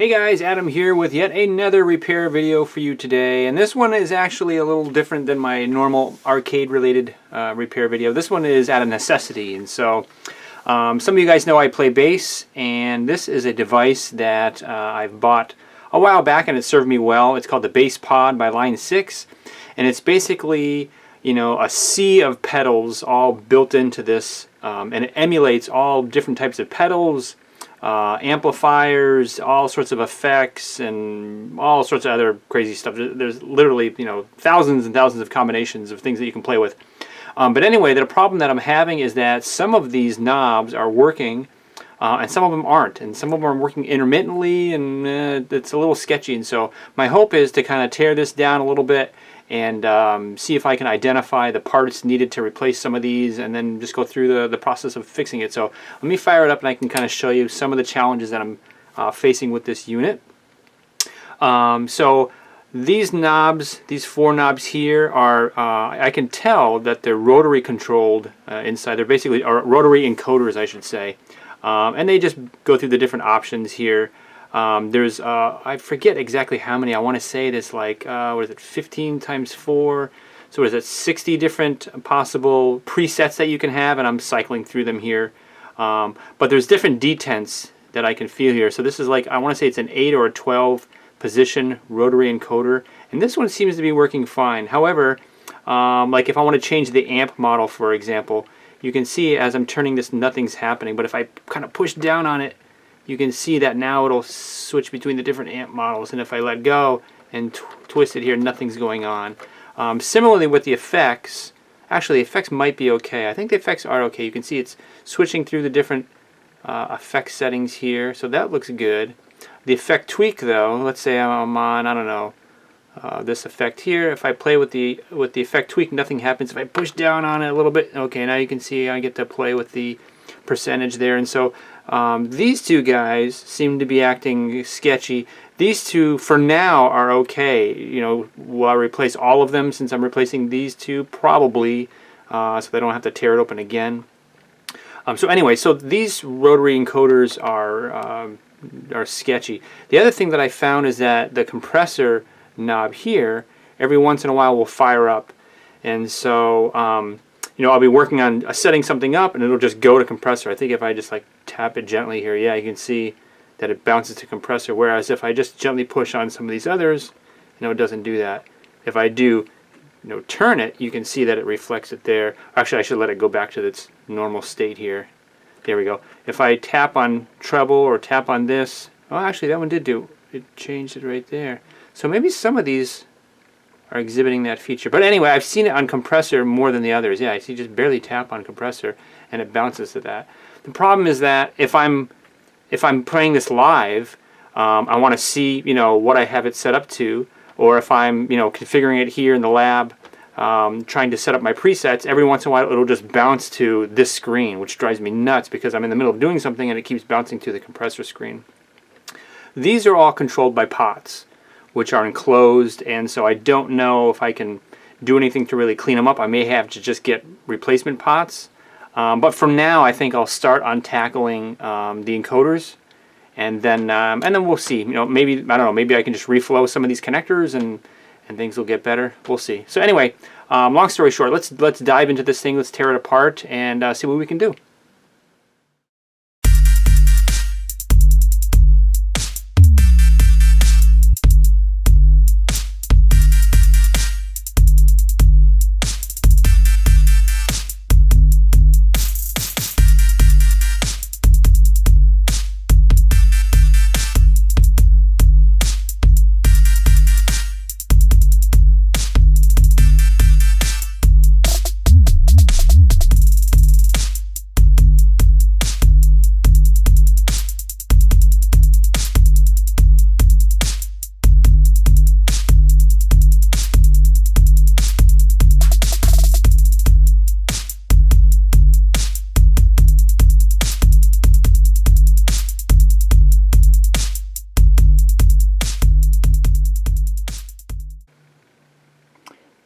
Hey guys, Adam here with yet another repair video for you today, and this one is actually a little different than my normal arcade related repair video. This one is out of necessity, and so some of you guys know I play bass, and this is a device that I've bought a while back and it served me well. It's called the Bass POD by Line6, and it's basically, you know, a sea of pedals all built into this, and it emulates all different types of pedals, amplifiers, all sorts of effects, and all sorts of other crazy stuff. There's literally, you know, thousands and thousands of combinations of things that you can play with. But anyway, the problem that I'm having is that some of these knobs are working, and some of them aren't, and some of them are working intermittently, and it's a little sketchy. And so my hope is to kind of tear this down a little bit and see if I can identify the parts needed to replace some of these, and then just go through the process of fixing it. So let me fire it up and I can kind of show you some of the challenges that I'm facing with this unit. So these knobs, these four knobs here are, I can tell that they're rotary controlled inside. They're basically, or rotary encoders I should say, and they just go through the different options here. There's, I forget exactly how many. I want to say there's like, what is it, 15 times 4? So what is it, 60 different possible presets that you can have, and I'm cycling through them here. But there's different detents that I can feel here. So this is like, I want to say it's an 8 or a 12 position rotary encoder, and this one seems to be working fine. However, like if I want to change the amp model, for example, you can see as I'm turning this, nothing's happening. But if I kind of push down on it, you can see that now it'll switch between the different amp models, and if I let go and twist it here, nothing's going on. Similarly with the effects, actually the effects might be okay. I think the effects are okay. You can see it's switching through the different effect settings here, so that looks good. The effect tweak though, let's say I'm on, I don't know, this effect here. If I play with the effect tweak, nothing happens. If I push down on it a little bit, okay, now you can see I get to play with the percentage there. And so these two guys seem to be acting sketchy. These two for now are okay. You know, will I replace all of them since I'm replacing these two? Probably, so they don't have to tear it open again. So anyway, so these rotary encoders are sketchy. The other thing that I found is that the compressor knob here every once in a while will fire up, and so you know, I'll be working on setting something up and it'll just go to compressor. I think if I just like tap it gently here, yeah, you can see that it bounces to compressor, whereas if I just gently push on some of these others, you know, it doesn't do that. If I do, you know, turn it, you can see that it reflects it there. Actually, I should let it go back to its normal state here. There we go. If I tap on treble or tap on this, oh, actually that one did do it. Changed it right there. So maybe some of these are exhibiting that feature. But anyway, I've seen it on compressor more than the others. Yeah, I see just barely tap on compressor and it bounces to that. The problem is that if I'm playing this live, I want to see, you know, what I have it set up to, or if I'm, you know, configuring it here in the lab, trying to set up my presets, every once in a while it'll just bounce to this screen, which drives me nuts because I'm in the middle of doing something and it keeps bouncing to the compressor screen. These are all controlled by pots, which are enclosed, and so I don't know if I can do anything to really clean them up. I may have to just get replacement pots. But for now, I think I'll start on tackling the encoders, and then we'll see. You know, maybe, I don't know, maybe I can just reflow some of these connectors and things will get better. We'll see. So anyway, long story short, let's dive into this thing. Let's tear it apart and see what we can do.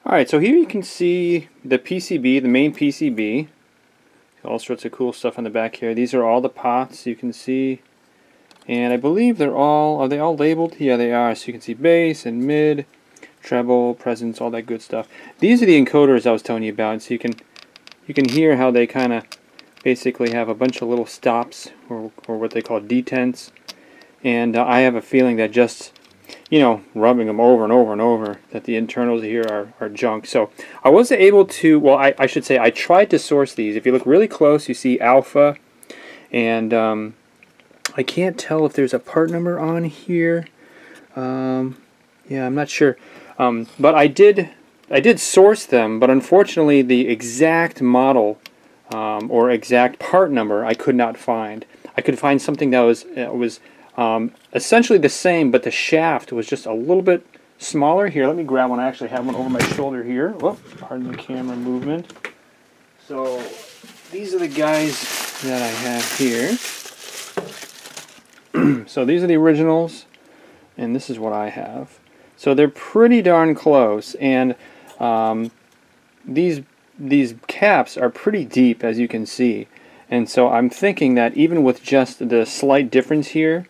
Alright, so here you can see the PCB, the main PCB. All sorts of cool stuff on the back here. These are all the pots you can see. And I believe are they all labeled? Yeah, they are. So you can see bass and mid, treble, presence, all that good stuff. These are the encoders I was telling you about. So you can hear how they kind of basically have a bunch of little stops, or what they call detents. And I have a feeling that just, rubbing them over and over and over, that the internals here are junk. So I wasn't able to, well, I should say I tried to source these. If you look really close, you see alpha, and I can't tell if there's a part number on here. Yeah, I'm not sure. But I did source them, but unfortunately the exact model or exact part number I could not find. I could find something that was essentially the same, but the shaft was just a little bit smaller. Here, let me grab one. I actually have one over my shoulder here. Whoop, pardon the camera movement. So these are the guys that I have here. So these are the originals, and this is what I have. So they're pretty darn close, and these caps are pretty deep, as you can see. And so I'm thinking that even with just the slight difference here,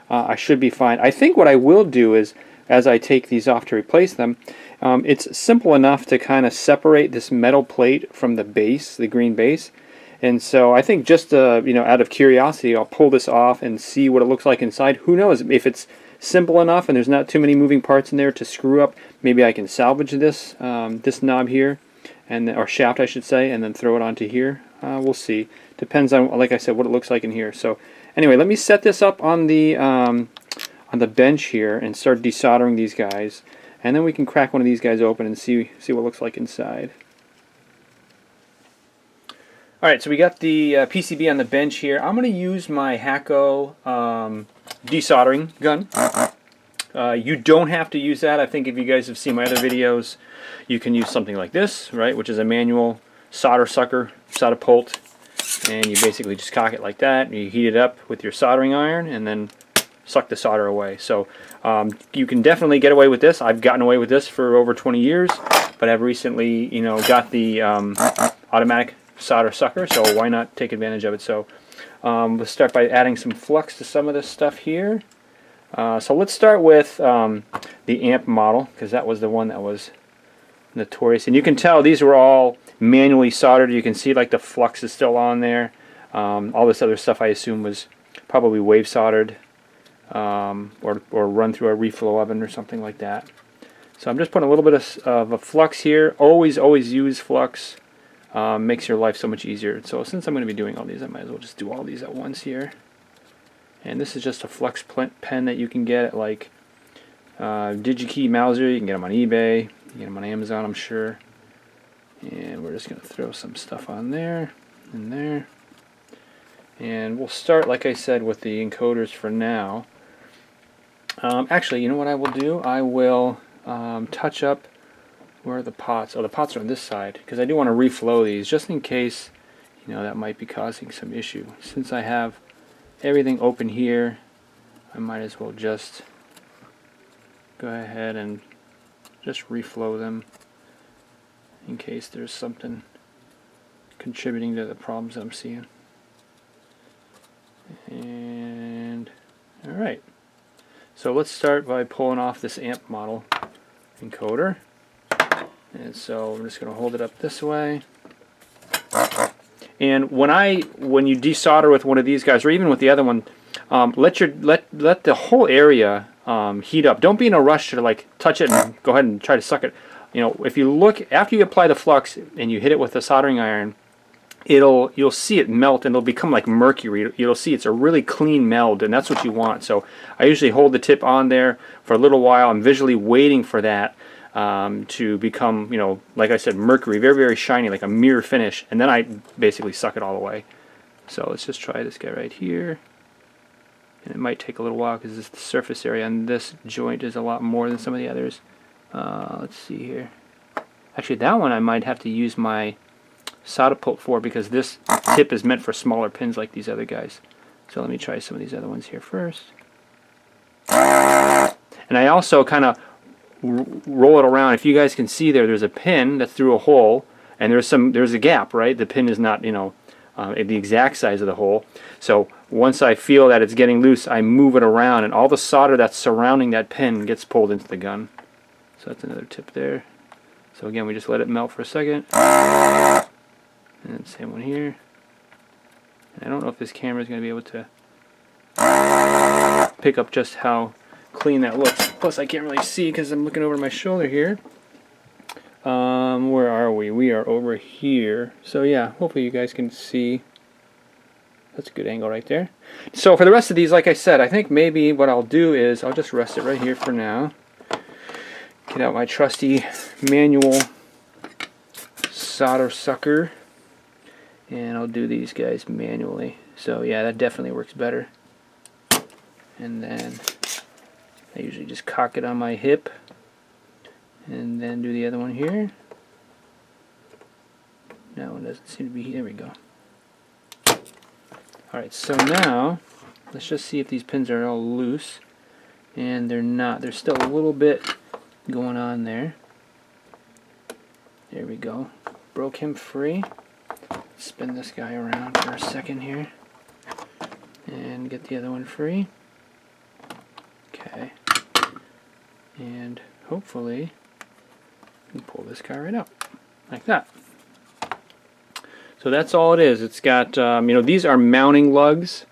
I should be fine. I think what I will do is, as I take these off to replace them, it's simple enough to kind of separate this metal plate from the base, the green base. And so I think just out of curiosity, I'll pull this off and see what it looks like inside. Who knows, if it's simple enough and there's not too many moving parts in there to screw up, maybe I can salvage this this knob here, or shaft I should say, and then throw it onto here. We'll see. Depends on, like I said, what it looks like in here. So anyway, let me set this up on the bench here and start desoldering these guys, and then we can crack one of these guys open and see what it looks like inside. Alright, so we got the PCB on the bench here. I'm going to use my Hakko desoldering gun. You don't have to use that. I think if you guys have seen my other videos, you can use something like this, right, which is a manual solder sucker, solder pult, and you basically just cock it like that, and you heat it up with your soldering iron, and then suck the solder away. So you can definitely get away with this. I've gotten away with this for over 20 years, but I've recently, got the automatic solder sucker, so why not take advantage of it? So let's start by adding some flux to some of this stuff here. So let's start with the amp model, because that was the one that was notorious. And you can tell these were all manually soldered. You can see like the flux is still on there. All this other stuff I assume was probably wave soldered or run through a reflow oven or something like that. So I'm just putting a little bit of a flux here. Always use flux. Makes your life so much easier. So since I'm going to be doing all these, I might as well just do all these at once here. And this is just a flux pen that you can get at like DigiKey Mauser. You can get them on eBay. You can get them on Amazon, I'm sure. And we're just going to throw some stuff on there and there. And we'll start, like I said, with the encoders for now. Actually, you know what I will do? I will touch up where are the pots. Oh, the pots are on this side, because I do want to reflow these just in case that might be causing some issue. Since I have everything open here, I might as well just go ahead and just reflow them in case there's something contributing to the problems that I'm seeing. And alright, so let's start by pulling off this amp model encoder. And so I'm just going to hold it up this way. And when you desolder with one of these guys, or even with the other one, let the whole area heat up. Don't be in a rush to like touch it and go ahead and try to suck it. If you look after you apply the flux and you hit it with the soldering iron, you'll see it melt and it'll become like mercury. You'll see it's a really clean meld, and that's what you want. So I usually hold the tip on there for a little while. I'm visually waiting for that to become, like I said, mercury, very, very shiny, like a mirror finish, and then I basically suck it all away. So let's just try this guy right here. And it might take a little while because the surface area on this joint is a lot more than some of the others. Let's see here. Actually, that one I might have to use my solder pult for, because this tip is meant for smaller pins like these other guys. So let me try some of these other ones here first. And I also kind of roll it around. If you guys can see there's a pin that's through a hole, and there's a gap, right? The pin is not the exact size of the hole. So once I feel that it's getting loose, I move it around, and all the solder that's surrounding that pin gets pulled into the gun. So that's another tip there. So again, we just let it melt for a second. And then same one here. And I don't know if this camera is going to be able to pick up just how clean that looks. Plus I can't really see because I'm looking over my shoulder here. Where are we? We are over here. So yeah, hopefully you guys can see. That's a good angle right there. So for the rest of these, like I said, I think maybe what I'll do is I'll just rest it right here for now. Get out my trusty manual solder sucker, and I'll do these guys manually. So yeah, that definitely works better. And then I usually just cock it on my hip and then do the other one here. That one doesn't seem to be, there we go. Alright, so now let's just see if these pins are all loose. And they're not. There's still a little bit going on there. There we go. Broke him free. Spin this guy around for a second here. And get the other one free. Okay. And hopefully we can pull this guy right out. Like that. So that's all it is. It's got, you know, these are mounting lugs.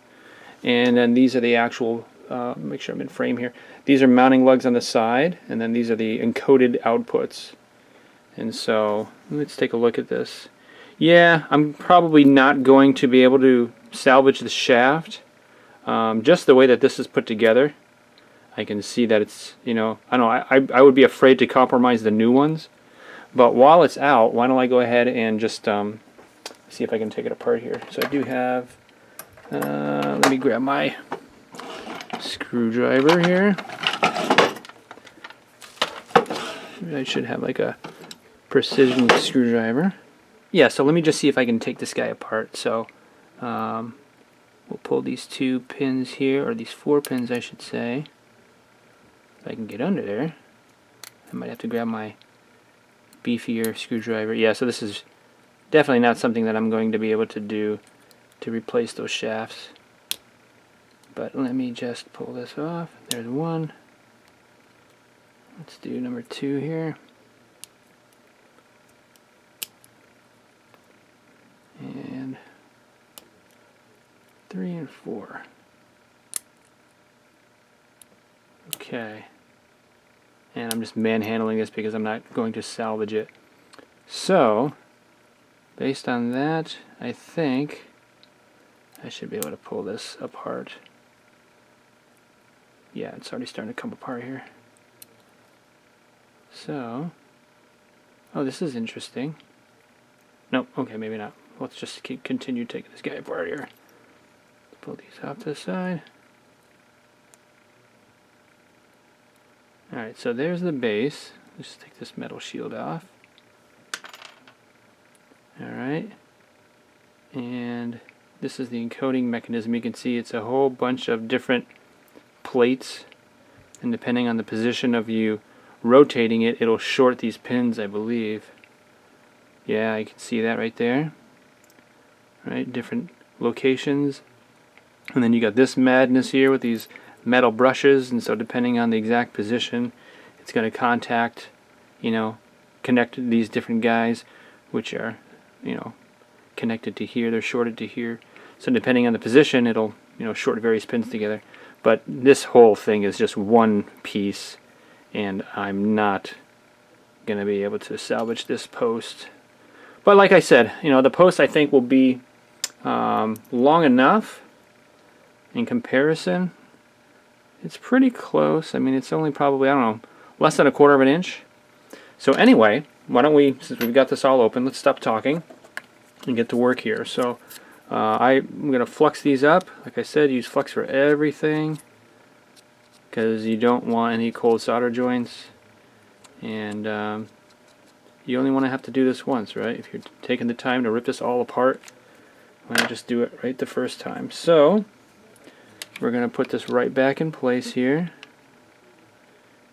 And then these are the actual, make sure I'm in frame here. These are mounting lugs on the side. And then these are the encoded outputs. And so let's take a look at this. Yeah, I'm probably not going to be able to salvage the shaft. Just the way that this is put together, I can see that it's, you know, I don't know, I would be afraid to compromise the new ones. But while it's out, why don't I go ahead and just see if I can take it apart here. So I do have, let me grab my screwdriver here. I should have like a precision screwdriver. Yeah, so let me just see if I can take this guy apart. So we'll pull these two pins here, or these 4 pins I should say. If I can get under there. I might have to grab my beefier screwdriver. Yeah, so this is definitely not something that I'm going to be able to do to replace those shafts. But let me just pull this off. There's one. Let's do number 2 here. And 3 and 4. Okay. And I'm just manhandling this because I'm not going to salvage it. So, based on that, I think I should be able to pull this apart. Yeah, it's already starting to come apart here. So, oh, this is interesting. Nope, okay, maybe not. Let's just continue taking this guy apart here. Pull these off to the side. Alright, so there's the base. Let's just take this metal shield off. Alright. And this is the encoding mechanism. You can see it's a whole bunch of different plates. And depending on the position of you rotating it, it'll short these pins, I believe. Yeah, you can see that right there. Right, different locations. And then you got this madness here with these metal brushes, and so depending on the exact position, it's going to contact, you know, connect these different guys, which are, you know, connected to here, they're shorted to here. So depending on the position, it'll, you know, short various pins together. But this whole thing is just one piece, and I'm not going to be able to salvage this post. But like I said, you know, the post I think will be long enough in comparison. It's pretty close. I mean, it's only probably, I don't know, less than 1/4 of an inch. So anyway, why don't we, since we've got this all open, let's stop talking and get to work here. So I'm going to flux these up. Like I said, use flux for everything because you don't want any cold solder joints. And you only want to have to do this once, right? If you're taking the time to rip this all apart, why not just do it right the first time? So we're going to put this right back in place here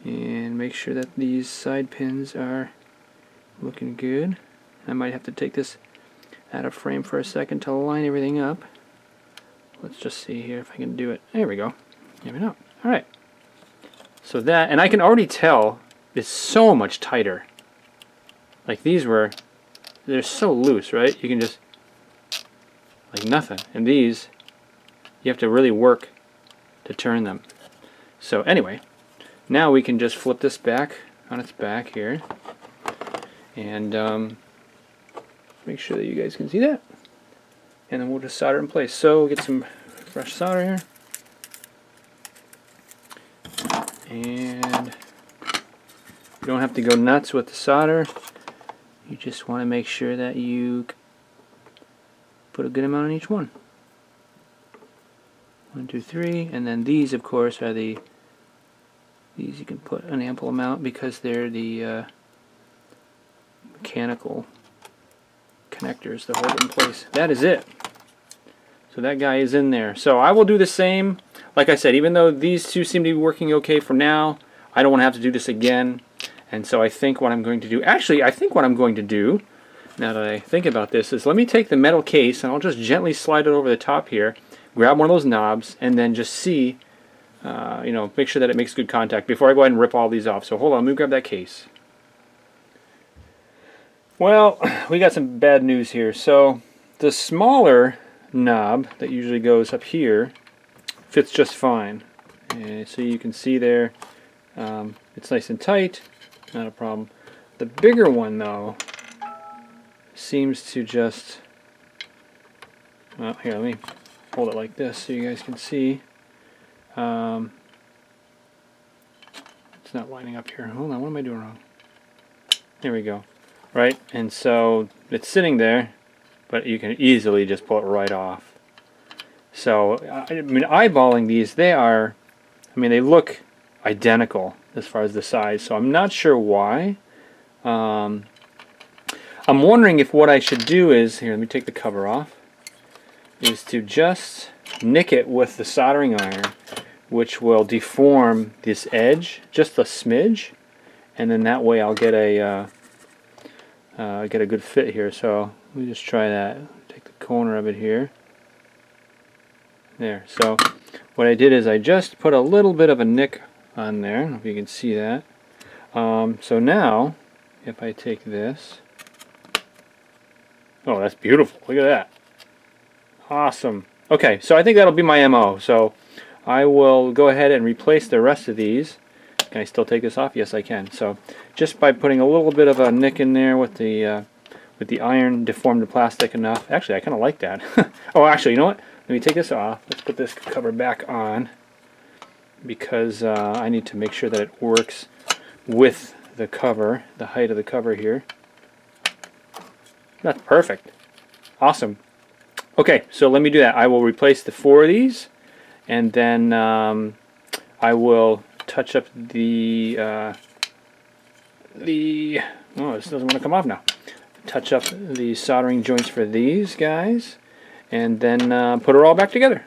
and make sure that these side pins are looking good. I might have to take this out of frame for a second to line everything up let's just see here if I can do it. There we go. Maybe not. All right. So that, and I can already tell it's so much tighter. Like these were, they're so loose, right? You can just, like nothing. And these, you have to really work to turn them. So anyway, now we can just flip this back on its back here. And make sure that you guys can see that. And then we'll just solder it in place. So get some fresh solder here. And you don't have to go nuts with the solder. You just want to make sure that you put a good amount on each one. 1, 2, 3, and then these, of course, are these you can put an ample amount because they're the mechanical connectors that hold it in place. That is it. So that guy is in there. So I will do the same. Like I said, even though these two seem to be working okay for now, I don't want to have to do this again. And so I think what I'm going to do, actually I think what I'm going to do, now that I think about this, is let me take the metal case and I'll just gently slide it over the top here, grab one of those knobs, and then just see, you know, make sure that it makes good contact before I go ahead and rip all these off. So hold on, let me grab that case. Well, we got some bad news here. So the smaller knob that usually goes up here fits just fine. And so you can see there, it's nice and tight, not a problem. The bigger one though seems to just, well, here, let me hold it like this so you guys can see. It's not lining up here. Hold on, what am I doing wrong? There we go. Right, and so it's sitting there, but you can easily just pull it right off. So, I mean, eyeballing these, they are, I mean, they look identical as far as the size, so I'm not sure why. I'm wondering if what I should do is, here, let me take the cover off, is to just nick it with the soldering iron, which will deform this edge just a smidge, and then that way I'll get a good fit here. So let me just try that. Take the corner of it here. There. So what I did is I just put a little bit of a nick on there. I don't know if you can see that. So now, if I take this, oh, that's beautiful. Look at that. Awesome. Okay, so I think that'll be my MO. So I will go ahead and replace the rest of these. Can I still take this off? Yes, I can. So just by putting a little bit of a nick in there with the iron, deformed the plastic enough. Actually, I kind of like that. Oh, actually, you know what? Let me take this off. Let's put this cover back on because I need to make sure that it works with the cover, the height of the cover here. That's perfect. Awesome. Okay, so let me do that. I will replace the 4 of these, and then I will touch up the oh, this doesn't want to come off now. Touch up the soldering joints for these guys, and then put it all back together.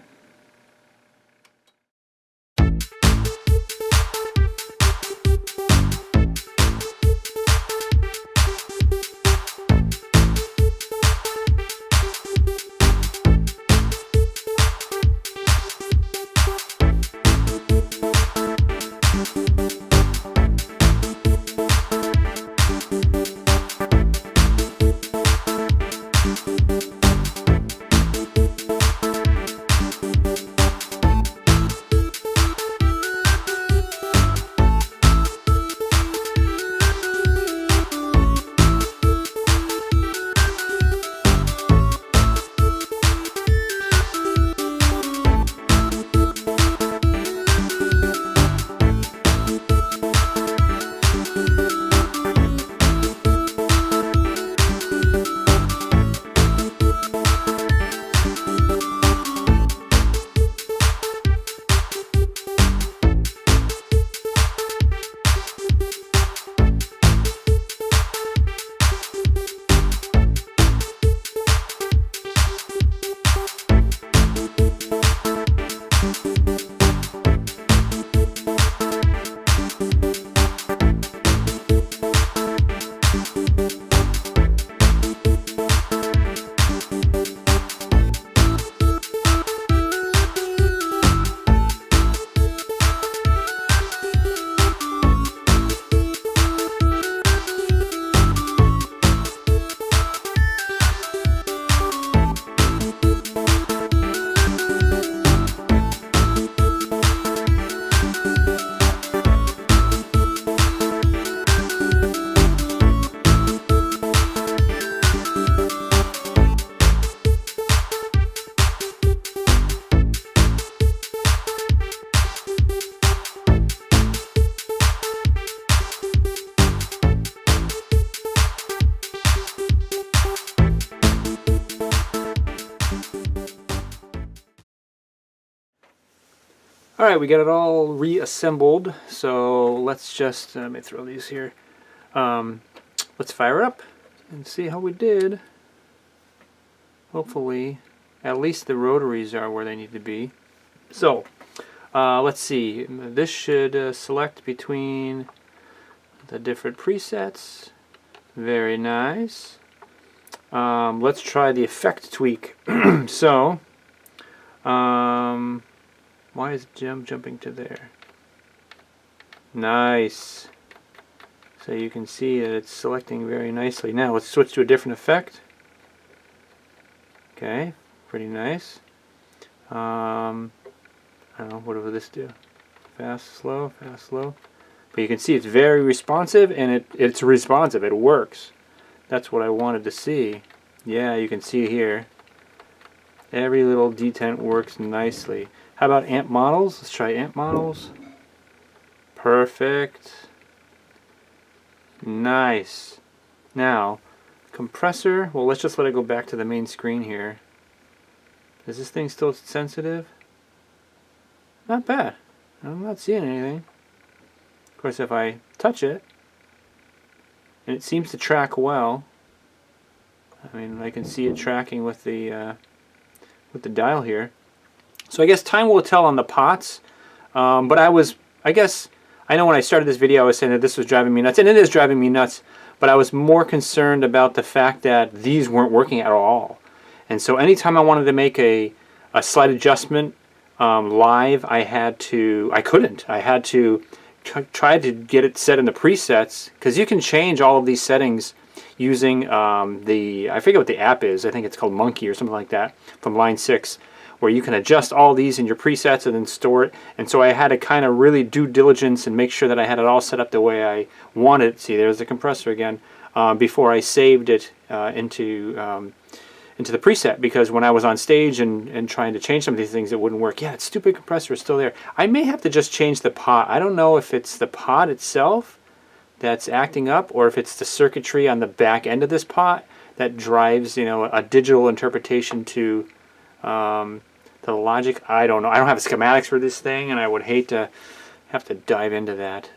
Alright, we got it all reassembled, so let's just, let me throw these here. Let's fire up and see how we did. Hopefully, at least the rotaries are where they need to be. So, let's see. This should select between the different presets. Very nice. Let's try the effect tweak. So, why is Jim jumping to there? Nice. So you can see that it's selecting very nicely. Now let's switch to a different effect. Okay, pretty nice. I don't know, what will this do? Fast, slow, fast, slow. But you can see it's very responsive, and it's responsive. It works. That's what I wanted to see. Yeah, you can see here. Every little detent works nicely. How about amp models? Let's try amp models. Perfect. Nice. Now, compressor. Well, let's just let it go back to the main screen here. Is this thing still sensitive? Not bad. I'm not seeing anything. Of course, if I touch it, and it seems to track well. I mean, I can see it tracking with the dial here. So I guess time will tell on the pots. But I guess, I know when I started this video I was saying that this was driving me nuts, and it is driving me nuts, but I was more concerned about the fact that these weren't working at all. And so anytime I wanted to make a slight adjustment live, I had to try to get it set in the presets, because you can change all of these settings using I forget what the app is. I think it's called Monkey or something like that from Line6, where you can adjust all these in your presets and then store it. And so I had to kind of really do diligence and make sure that I had it all set up the way I wanted. See, there's the compressor again, before I saved it into the preset, because when I was on stage and trying to change some of these things, it wouldn't work. Yeah, that stupid compressor is still there. I may have to just change the pot. I don't know if it's the pot itself that's acting up, or if it's the circuitry on the back end of this pot that drives, you know, a digital interpretation to the logic. I don't know. I don't have schematics for this thing, and I would hate to have to dive into that.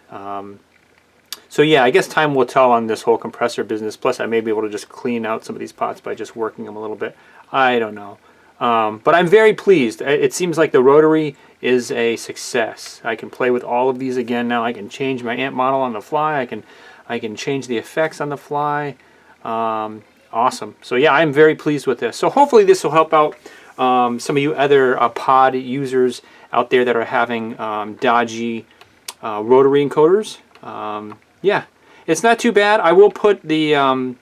So yeah, I guess time will tell on this whole compressor business. Plus, I may be able to just clean out some of these pots by just working them a little bit. I don't know. But I'm very pleased. It seems like the Rotary is a success. I can play with all of these again now. I can change my amp model on the fly. I can change the effects on the fly. Awesome. So yeah, I'm very pleased with this. So hopefully this will help out some of you other pod users out there that are having dodgy Rotary encoders. Yeah, it's not too bad. I will put the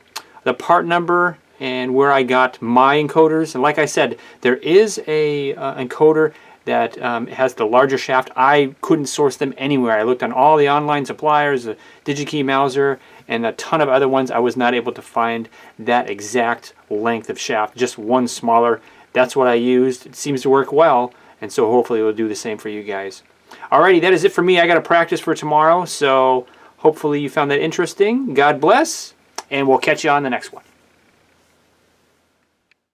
part number and where I got my encoders. And like I said, there is a encoder that has the larger shaft. I couldn't source them anywhere. I looked on all the online suppliers, the DigiKey Mauser, and a ton of other ones. I was not able to find that exact length of shaft, just one smaller. That's what I used. It seems to work well, and so hopefully it will do the same for you guys. Alrighty, that is it for me. I got to practice for tomorrow, so hopefully you found that interesting. God bless, and we'll catch you on the next one.